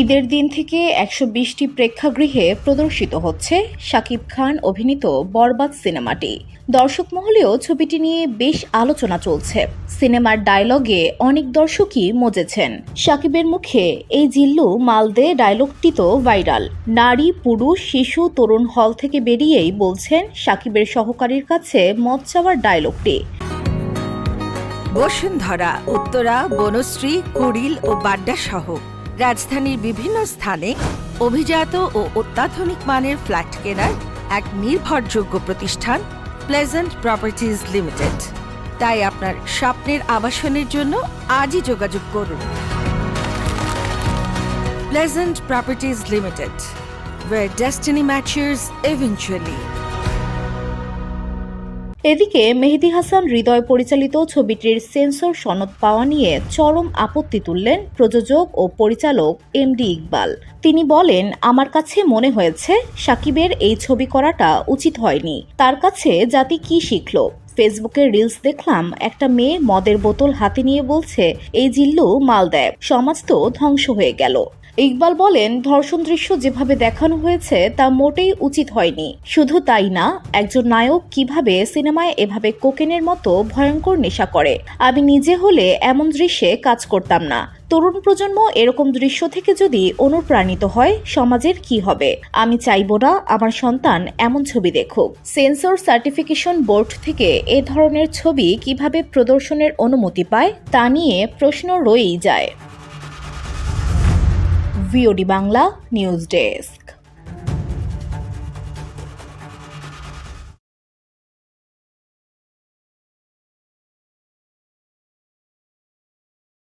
ঈদের দিন থেকে ১২০টি প্রেক্ষাগৃহে প্রদর্শিত হচ্ছে শাকিব খান অভিনীত বরবাদ সিনেমাটি। দর্শক মহলেও ছবিটি নিয়ে বেশ আলোচনা চলছে। সিনেমার ডায়লগে অনেক দর্শকই মজেছেন। শাকিবের মুখে এই জিল্লু মালদে ডায়লগটি তো ভাইরাল। নারী, পুরুষ, শিশু, তরুণ হল থেকে বেরিয়েই বলছেন শাকিবের সহকারীর কাছে মদ চাওয়ার ডায়লগটি। বসুন্ধরা, উত্তরা, বনশ্রী, কুড়িল ও বাড্ডা সহ রাজধানীর বিভিন্ন স্থানে অভিজাত ও অত্যাধুনিক মানের ফ্ল্যাট কেনার এক নির্ভরযোগ্য প্রতিষ্ঠান প্লেজেন্ট প্রপার্টিজ লিমিটেড। তাই আপনার স্বপ্নের আবাসনের জন্য আজই যোগাযোগ করুন। Pleasant properties limited, where destiny matches eventually. এদিকে মেহেদী হাসান হৃদয় পরিচালিত ছবিটির সেন্সর সনদ পাওয়া নিয়ে চরম আপত্তি তুললেন প্রযোজক ও পরিচালক এমডি ইকবাল। তিনি বলেন, আমার কাছে মনে হয়েছে শাকিবের এই ছবি করাটা উচিত হয়নি। তার কাছে জাতি কি শিখল? ফেসবুকে রিলস দেখলাম, একটা মেয়ে মদের বোতল হাতে নিয়ে বলছে, এই জিল্লু মাল দেয়, সমাজ তো ধ্বংস হয়ে গেল। ইকবাল বলেন, ধর্ষণ দৃশ্য যেভাবে দেখানো হয়েছে তা মোটেই উচিত হয়নি। শুধু তাই না, একজন নায়ক কিভাবে সিনেমায় এভাবে কোকেনের মতো ভয়ঙ্কর নেশা করে, আমি নিজে হলে এমন দৃশ্যে কাজ করতাম না। তরুণ প্রজন্ম এরকম দৃশ্য থেকে যদি অনুপ্রাণিত হয়, সমাজের কি হবে? আমি চাইবো না আমার সন্তান এমন ছবি দেখুক। সেন্সর সার্টিফিকেশন বোর্ড থেকে এ ধরনের ছবি কিভাবে প্রদর্শনের অনুমতি পায় তা নিয়ে প্রশ্ন রয়েই যায়। VOD Bangla news desk.